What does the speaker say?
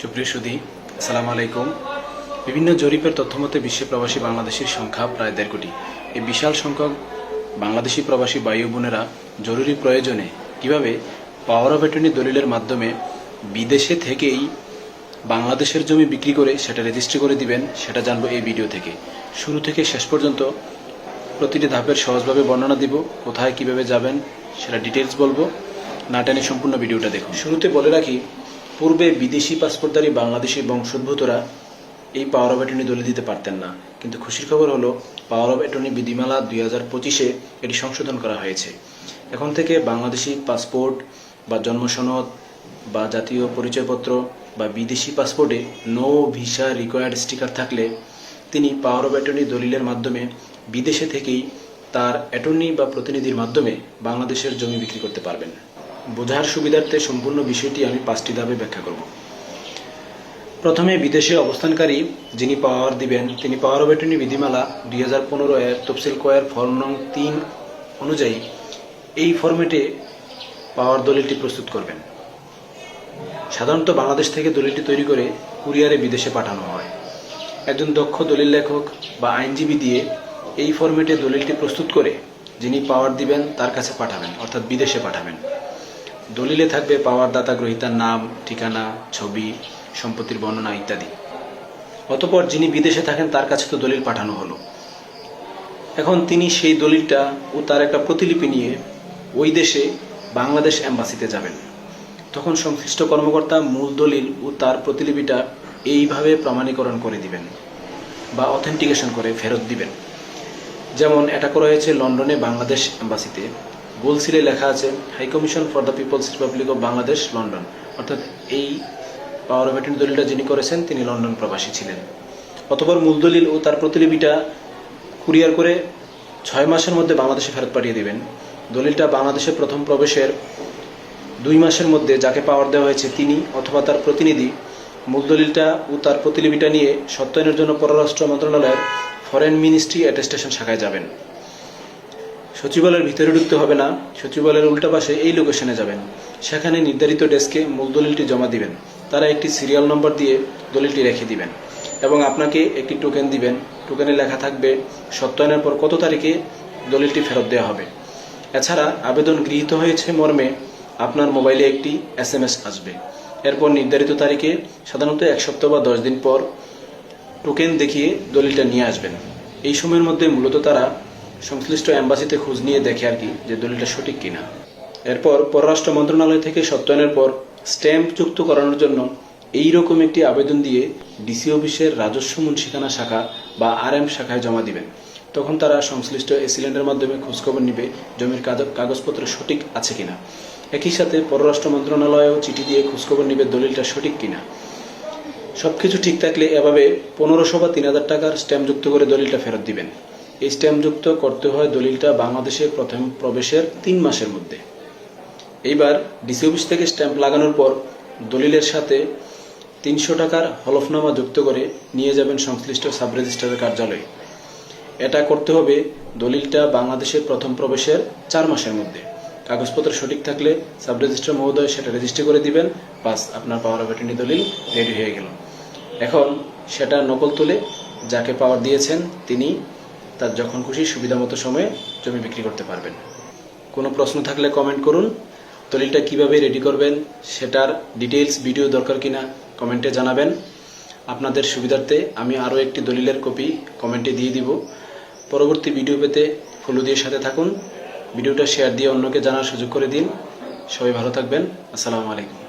সুপ্রিয় সুধী, আসসালামু আলাইকুম। বিভিন্ন জরিপের তথ্যমতে বিশ্বে প্রবাসী বাংলাদেশির সংখ্যা প্রায় 1.5 কোটি। এই বিশাল সংখ্যক বাংলাদেশি প্রবাসী ভাই ও বোনেরা জরুরি প্রয়োজনে কিভাবে পাওয়ার অফ অ্যাটর্নি দলিলের মাধ্যমে বিদেশে থেকেই বাংলাদেশের জমি বিক্রি করে সেটা রেজিস্ট্রি করে দিবেন, সেটা জানবো এই ভিডিও থেকে। শুরু থেকে শেষ পর্যন্ত প্রতিটি ধাপের সহজভাবে বর্ণনা দিব, কোথায় কিভাবে যাবেন সেটা ডিটেলস বলবো। না টেনে সম্পূর্ণ ভিডিওটা দেখুন। শুরুতে বলে রাখি, পূর্বে বিদেশি পাসপোর্টধারী বাংলাদেশি বংশোদ্ভূতরা এই পাওয়ার অফ অ্যাটর্নি দলিল দিতে পারতেন না, কিন্তু খুশির খবর হলো পাওয়ার অফ অ্যাটর্নি বিধিমালা 2025-এ এটি সংশোধন করা হয়েছে। এখন থেকে বাংলাদেশি পাসপোর্ট বা জন্মসনদ বা জাতীয় পরিচয়পত্র বা বিদেশি পাসপোর্টে নো ভিসা রিকোয়ার্ড স্টিকার থাকলে তিনি পাওয়ার অফ অ্যাটর্নি দলিলের মাধ্যমে বিদেশে থেকেই তার অ্যাটর্নি বা প্রতিনিধির মাধ্যমে বাংলাদেশের জমি বিক্রি করতে পারবেন। বোঝার সুবিধার্থে সম্পূর্ণ বিষয়টি আমি 5টি ধাপে ব্যাখ্যা করব। প্রথমে বিদেশে অবস্থানকারী যিনি পাওয়ার দিবেন, তিনি পাওয়ার অফ অ্যাটর্নি বিধিমালা 2015 এর তফসিল কয়ের ফর্ম নং 3 অনুযায়ী এই ফরম্যাটে পাওয়ার দলিলটি প্রস্তুত করবেন। সাধারণত বাংলাদেশ থেকে দলিলটি তৈরি করে কুরিয়ারে বিদেশে পাঠানো হয়। একজন দক্ষ দলিল লেখক বা আইনজীবী দিয়ে এই ফরম্যাটে দলিলটি প্রস্তুত করে যিনি পাওয়ার দিবেন তার কাছে পাঠাবেন, অর্থাৎ বিদেশে পাঠাবেন। দলিলে থাকবে পাওয়ার দাতা গ্রহীতার নাম, ঠিকানা, ছবি, সম্পত্তির বর্ণনা ইত্যাদি। অতঃপর যিনি বিদেশে থাকেন তার কাছে তো দলিল পাঠানো হলো, এখন তিনি সেই দলিলটা ও তার একটা প্রতিলিপি নিয়ে ওই দেশে বাংলাদেশ এম্বাসিতে যাবেন। তখন সংশ্লিষ্ট কর্মকর্তা মূল দলিল ও তার প্রতিলিপিটা এইভাবে প্রমাণীকরণ করে দিবেন বা অথেন্টিকেশন করে ফেরত দিবেন। যেমন এটা করা হয়েছে লন্ডনে বাংলাদেশ এম্বাসিতে। গোলসিলে লেখা আছে high commission for the people's republic of Bangladesh, London. অর্থাৎ এই পাওয়ার অফ অ্যাটর্নি দলিলটা যিনি করেছেন তিনি লন্ডন প্রবাসী ছিলেন। অতঃপর মূল দলিল ও তার প্রতিলিপিটা কুরিয়ার করে 6 মাসের মধ্যে বাংলাদেশে ফেরত পাঠিয়ে দিবেন। দলিলটা বাংলাদেশে প্রথম প্রবেশের 2 মাসের মধ্যে যাকে পাওয়ার দেওয়া হয়েছে তিনি অথবা তার প্রতিনিধি মূল দলিলটা ও তার প্রতিলিপিটা নিয়ে সত্যায়নের জন্য পররাষ্ট্র মন্ত্রণালয়ের ফরেন মিনিস্ট্রি অ্যাটেস্টেশন শাখায় যাবেন। সচিবালয়ের ভিতরে ঢুকতে হবে না, সচিবালয়ের উল্টা পাশে এই লোকেশনে যাবেন। সেখানে নির্ধারিত ডেস্কে মূল দলিলটি জমা দিবেন। তারা একটি সিরিয়াল নম্বর দিয়ে দলিলটি রেখে দিবেন এবং আপনাকে একটি টোকেন দিবেন। টোকেনে লেখা থাকবে সত্যায়নের পর কত তারিখে দলিলটি ফেরত দেওয়া হবে। এছাড়া আবেদন গৃহীত হয়েছে মর্মে আপনার মোবাইলে একটি SMS আসবে। এরপর নির্ধারিত তারিখে, সাধারণত 1 সপ্তাহ বা 10 দিন পর, টোকেন দেখিয়ে দলিলটা নিয়ে আসবেন। এই সময়ের মধ্যে মূলত তারা সংশ্লিষ্ট এম্বাসিতে খোঁজ নিয়ে দেখে আর কি যে দলিলটা সঠিক কিনা। এরপর পররাষ্ট্র মন্ত্রণালয় থেকে সত্যায়নের পর স্ট্যাম্প যুক্ত করানোর জন্য এইরকম একটি আবেদন দিয়ে ডিসি অফিসের রাজস্ব মুন্সিখানা শাখা বা RM শাখায় জমা দিবেন। তখন তারা সংশ্লিষ্ট এসিলেন্টের মাধ্যমে খোঁজখবর নিবে জমির কাগজপত্র সঠিক আছে কিনা। একই সাথে পররাষ্ট্র মন্ত্রণালয়েও চিঠি দিয়ে খোঁজখবর নিবে দলিলটা সঠিক কিনা। সবকিছু ঠিক থাকলে এভাবে 1500 বা 3000 টাকার স্ট্যাম্প যুক্ত করে দলিলটা ফেরত দিবেন। এই স্ট্যাম্প যুক্ত করতে হয় দলিলটা বাংলাদেশে প্রথম প্রবেশের 3 মাসের মধ্যে। এইবার ডিসি অফিস থেকে স্ট্যাম্প লাগানোর পর দলিলের সাথে 300 টাকার হলফনামা যুক্ত করে নিয়ে যাবেন সংশ্লিষ্ট সাব রেজিস্ট্রারের কার্যালয়ে। এটা করতে হবে দলিলটা বাংলাদেশের প্রথম প্রবেশের 4 মাসের মধ্যে। কাগজপত্র সঠিক থাকলে সাব রেজিস্ট্রার মহোদয় সেটা রেজিস্ট্রি করে দিবেন। বাস, আপনার পাওয়ার অফ অ্যাটর্নি দলিল রেডি হয়ে গেল। এখন সেটা নকল তুলে যাকে পাওয়ার দিয়েছেন তিনি তার যখন খুশি সুবিধা মতো সময়ে জমি বিক্রি করতে পারবেন। কোনো প্রশ্ন থাকলে কমেন্ট করুন। দলিলটা কিভাবে রেডি করবেন সেটার ডিটেইলস ভিডিও দরকার কিনা কমেন্টে জানাবেন। আপনাদের সুবিধার্থে আমি আরও একটি দলিলের কপি কমেন্টে দিয়ে দিব। পরবর্তী ভিডিও পেতে ফলো দিয়ে সাথে থাকুন। ভিডিওটা শেয়ার দিয়ে অন্যকে জানার সুযোগ করে দিন। সবাই ভালো থাকবেন। আসসালামু আলাইকুম।